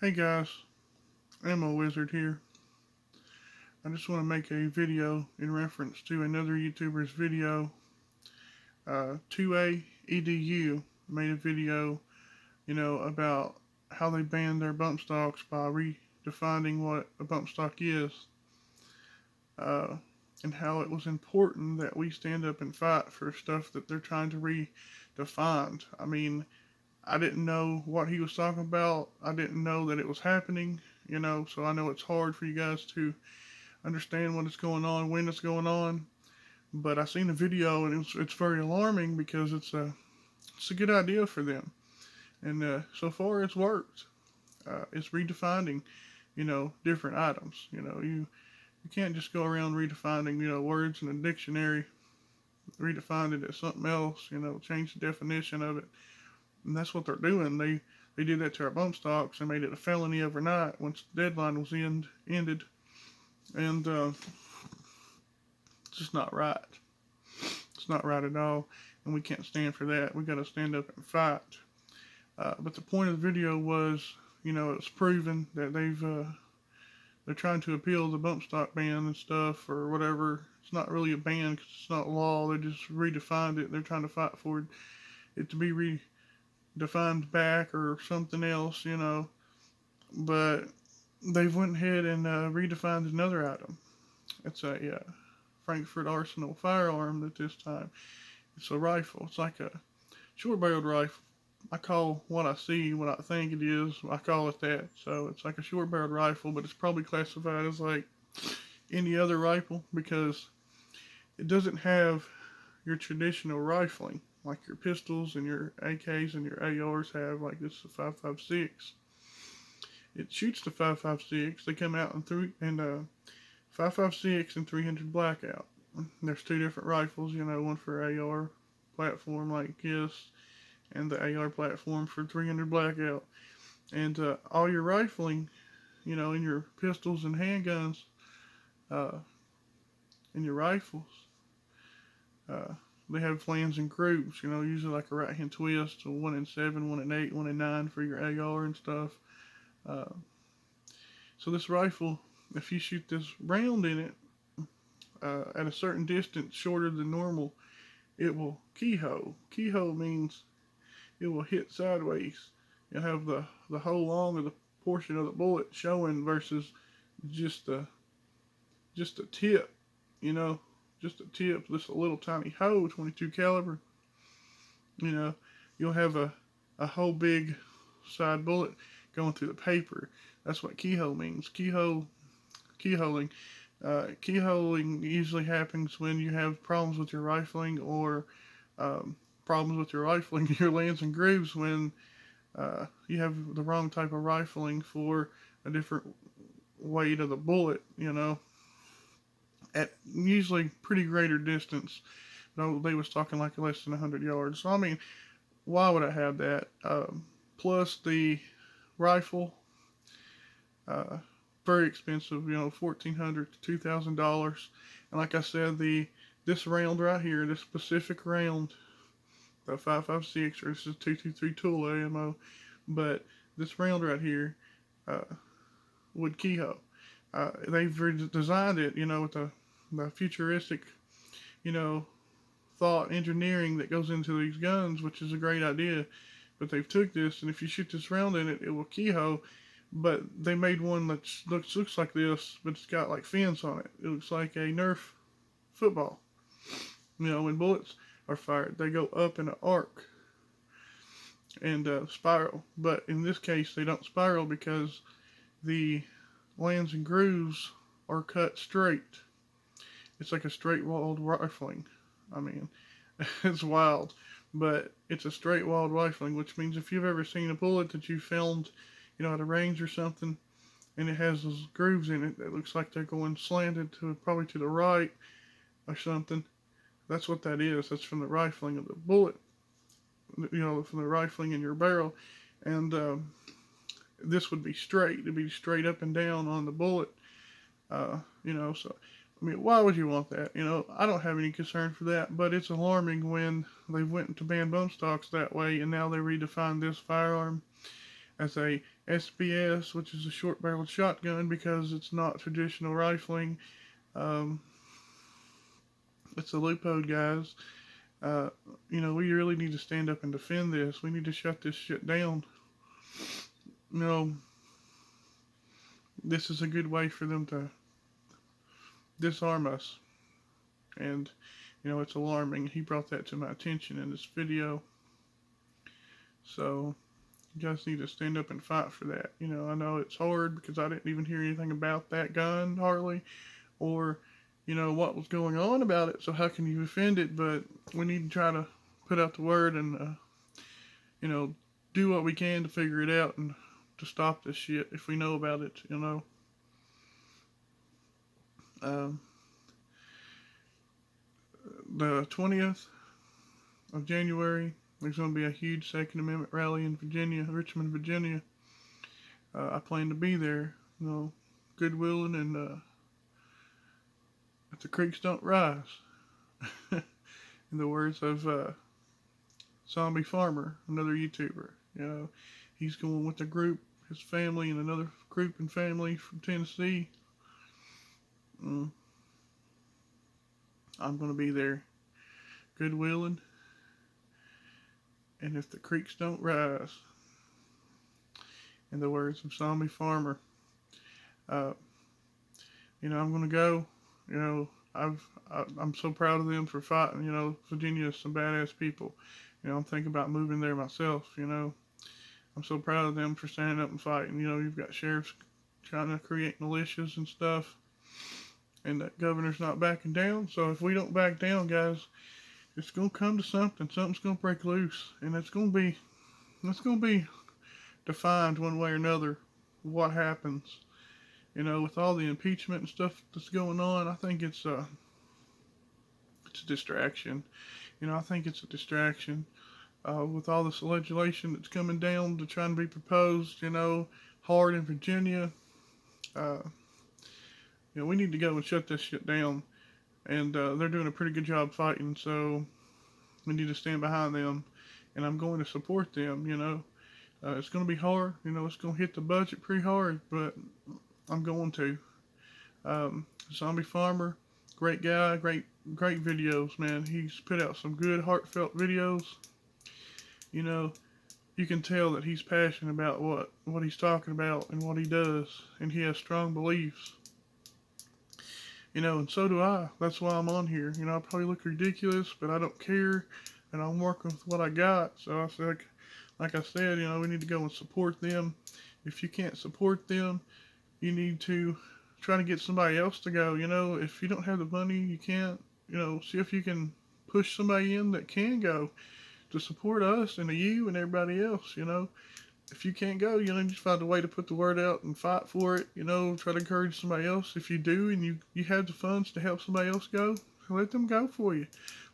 Hey guys, Ammo Wizard here. I just want to make a video in reference to another YouTuber's video. 2A EDU made a video, about how they banned their bump stocks by redefining what a bump stock is, uh, and how it was important that we stand up and fight for stuff that they're trying to redefine. I didn't know what he was talking about. I didn't know that it was happening, so I know it's hard for you guys to understand what is going on, when it's going on. But I seen the video and it's very alarming because it's a good idea for them, and so far it's worked. It's redefining, different items. You can't just go around redefining, words in a dictionary, redefine it as something else. Change the definition of it, and that's what they're doing. They did that to our bump stocks and made it a felony overnight once the deadline was ended, and it's just not right. It's not right at all, and we can't stand for that. We got to stand up and fight. But the point of the video was, it's proven that they're trying to appeal the bump stock ban and stuff or whatever. It's not really a ban because it's not law. They just redefined it. They're trying to fight for it to be redefined back or something else, But they've went ahead and redefined another item. It's a Frankfurt Arsenal firearm at this time. It's a rifle. It's like a short-barreled rifle. I call what I see, what I think it is, I call it that. So it's like a short-barreled rifle, but it's probably classified as like any other rifle because it doesn't have your traditional rifling like your pistols and your AKs and your ARs have. Like this is a 5.56. It shoots the 5.56. They come out in 5.56 and 300 blackout. There's two different rifles, one for AR platform like this, and the AR platform for 300 blackout. And all your rifling, in your pistols and handguns, uh, in your rifles, uh, they have plans and groups, usually like a right hand twist, so 1 in 7, 1 in 8, 1 in 9 for your AR and stuff. Uh, so this rifle, if you shoot this round in it at a certain distance shorter than normal, it will keyhole. Keyhole means it will hit sideways. You'll have the whole long of the portion of the bullet showing versus just just a tip, you know, just a tip, just a little tiny hole, 22 caliber. You know, you'll have a whole big side bullet going through the paper. That's what keyhole means. Keyholing. Keyholing usually happens when you have problems with your rifling or problems with your rifling your lands and grooves when you have the wrong type of rifling for a different weight of the bullet, at usually pretty greater distance. No, they was talking like less than 100 yards. So, why would I have that? Plus the rifle, uh, very expensive, $1,400 to $2,000. And like I said, this round right here, this specific round, the 5.56, or this is 223 tool ammo, but this round right here uh, would keyhole. They've designed it, with the futuristic, you know, thought engineering that goes into these guns, which is a great idea. But they've took this, and if you shoot this round in it, it will keyhole. But they made one that looks like this, but it's got like fins on it. It looks like a Nerf football. When bullets are fired, they go up in an arc and spiral. But in this case, they don't spiral because the lands and grooves are cut straight. It's like a straight walled rifling. I mean, it's wild, but it's a straight walled rifling, which means if you've ever seen a bullet that you filmed, at a range or something, and it has those grooves in it that looks like they're going slanted probably to the right or something, that's what that is. That's from the rifling of the bullet, from the rifling in your barrel, and this would be straight. It'd be straight up and down on the bullet, so why would you want that? I don't have any concern for that, but it's alarming when they went to ban bump stocks that way, and now they redefine this firearm. as a SBS, which is a short-barreled shotgun, because it's not traditional rifling. Um, it's a loophole, guys. Uh, we really need to stand up and defend this. We need to shut this shit down. You know, this is a good way for them to disarm us. And, it's alarming. He brought that to my attention in this video. So, you guys need to stand up and fight for that. I know it's hard because I didn't even hear anything about that gun, hardly, or, what was going on about it. So, how can you defend it? But we need to try to put out the word and, do what we can to figure it out and to stop this shit if we know about it, Um, the 20th of January, there's going to be a huge Second Amendment rally in Virginia, Richmond, Virginia. I plan to be there, good willing, and if the creeks don't rise. In the words of Zombie Farmer, another YouTuber, he's going with a group, his family, and another group and family from Tennessee. I'm going to be there, good willing, and if the creeks don't rise, in the words of Zombie Farmer, I'm going to go. I'm so proud of them for fighting. Virginia is some badass people. I'm thinking about moving there myself. I'm so proud of them for standing up and fighting. You've got sheriffs trying to create militias and stuff, and that governor's not backing down. So if we don't back down, guys, it's gonna come to something. Something's gonna break loose, and it's gonna be defined one way or another what happens. With all the impeachment and stuff that's going on, I think it's a distraction. I think it's a distraction. With all this legislation that's coming down to try and be proposed, hard in Virginia, we need to go and shut this shit down. And they're doing a pretty good job fighting, so we need to stand behind them. And I'm going to support them, it's going to be hard. It's going to hit the budget pretty hard, but I'm going to. Zombie Farmer, great guy, great videos, man. He's put out some good, heartfelt videos. You can tell that he's passionate about what he's talking about and what he does, and he has strong beliefs. And so do I. That's why I'm on here. I probably look ridiculous, but I don't care, and I'm working with what I got. So I said, like I said, we need to go and support them. If you can't support them, you need to try to get somebody else to go. If you don't have the money, you can't, see if you can push somebody in that can go to support us and you and everybody else. If you can't go, just find a way to put the word out and fight for it. Try to encourage somebody else. If you do and you have the funds to help somebody else go, let them go for you.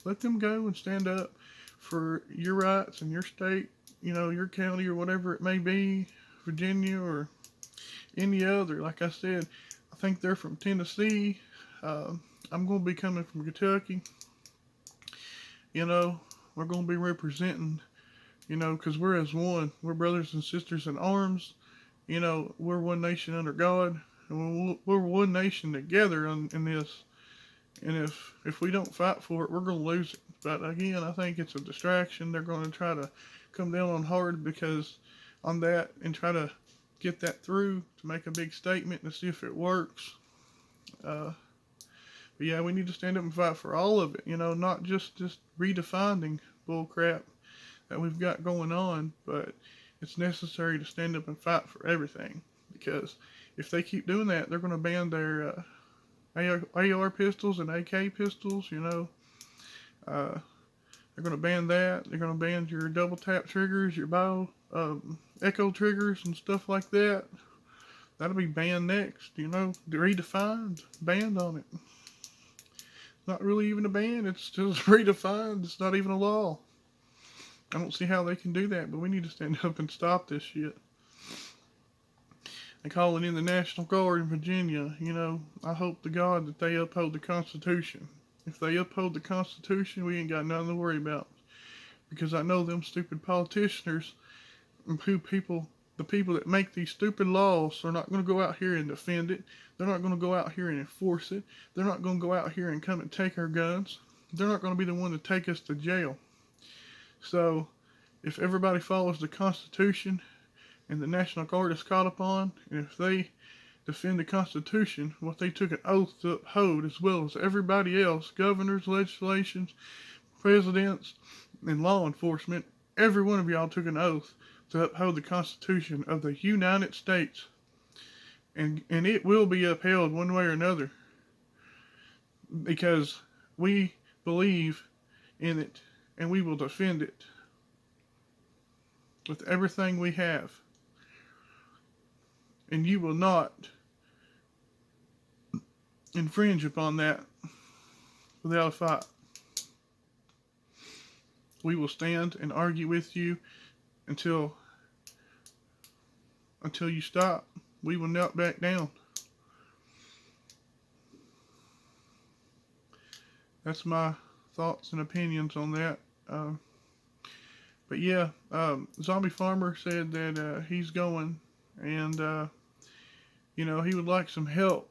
Let them go and stand up for your rights in your state, your county or whatever it may be, Virginia or any other. Like I said, I think they're from Tennessee. I'm going to be coming from Kentucky. We're going to be representing, because we're as one. We're brothers and sisters in arms. We're one nation under God. And we're one nation together in this. And if we don't fight for it, we're going to lose it. But again, I think it's a distraction. They're going to try to come down on hard on that and try to get that through to make a big statement to see if it works. But yeah, we need to stand up and fight for all of it. Not just redefining bullcrap that we've got going on, but it's necessary to stand up and fight for everything. Because if they keep doing that, they're going to ban their AR pistols and AK pistols. They're going to ban that. They're going to ban your double tap triggers, your echo triggers and stuff like that. That'll be banned next. Redefined, banned on it. It's not really even a ban. It's just redefined. It's not even a law. I don't see how they can do that, but we need to stand up and stop this shit. They calling in the National Guard in Virginia. I hope to God that they uphold the Constitution. If they uphold the Constitution, we ain't got nothing to worry about. Because I know them stupid politicians and people the people that make these stupid laws are not going to go out here and defend it. They're not going to go out here and enforce it. They're not going to go out here and come and take our guns. They're not going to be the one to take us to jail. So if everybody follows the Constitution and the National Guard is called upon, and if they defend the Constitution, what they took an oath to uphold, as well as everybody else, governors, legislations, presidents, and law enforcement, every one of y'all took an oath to uphold the Constitution of the United States. And it will be upheld one way or another, because we believe in it and we will defend it with everything we have. And you will not infringe upon that without a fight. We will stand and argue with you until you stop. We will not back down. That's my thoughts and opinions on that. But yeah, Zombie Farmer said that he's going, and he would like some help.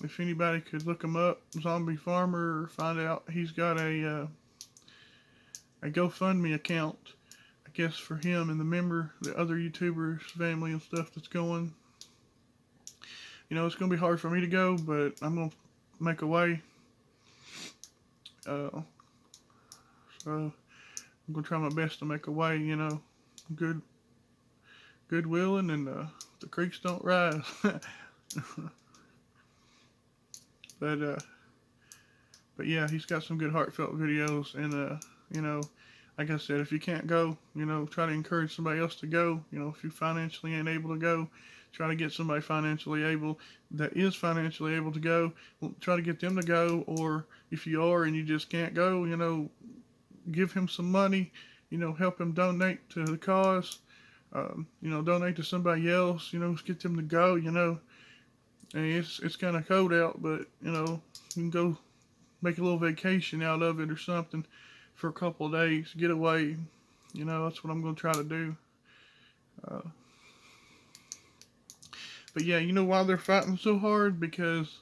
If anybody could look him up, Zombie Farmer, or find out, he's got a GoFundMe account, I guess, for him and the other YouTubers, family and stuff that's going. It's going to be hard for me to go, but I'm going to make a way. So I'm going to try my best to make a way, good willing, and the creeks don't rise. But yeah, he's got some good heartfelt videos, and like I said, if you can't go, try to encourage somebody else to go. If you financially ain't able to go, try to get somebody financially able to go. Try to get them to go, or if you are and you just can't go, give him some money, help him donate to the cause, donate to somebody else, get them to go, and it's kind of cold out, but, you can go make a little vacation out of it or something for a couple of days, get away, that's what I'm going to try to do. But yeah, why they're fighting so hard? Because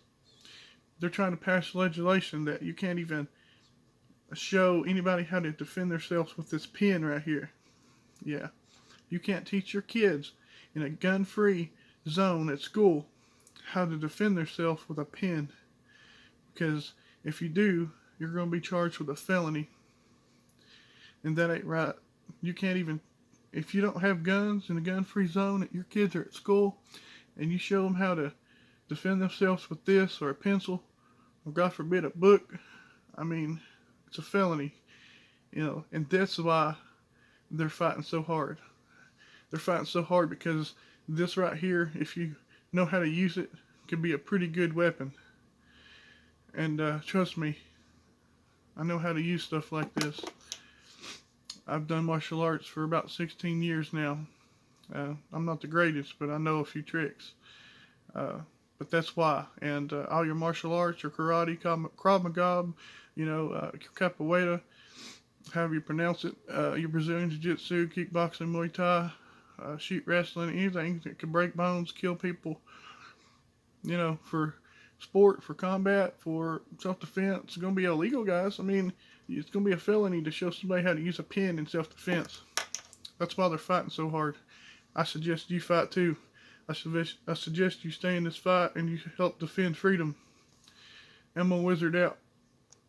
they're trying to pass legislation that you can't even show anybody how to defend themselves with this pen right here. Yeah. You can't teach your kids in a gun-free zone at school how to defend themselves with a pen. Because if you do, you're going to be charged with a felony. And that ain't right. You can't even, if you don't have guns in a gun-free zone, your kids are at school, and you show them how to defend themselves with this or a pencil, or God forbid a book, it's a felony, and that's why they're fighting so hard. They're fighting so hard because this right here, if you know how to use it, can be a pretty good weapon. And trust me, I know how to use stuff like this. I've done martial arts for about 16 years now. I'm not the greatest, but I know a few tricks. But that's why. And all your martial arts, your karate, Krav Maga, capoeira, however you pronounce it, your Brazilian Jiu-Jitsu, kickboxing, Muay Thai, shoot wrestling, anything that can break bones, kill people, for sport, for combat, for self-defense. It's going to be illegal, guys. It's going to be a felony to show somebody how to use a pen in self-defense. That's why they're fighting so hard. I suggest you fight too. I suggest you stay in this fight and you help defend freedom. I'm a wizard out.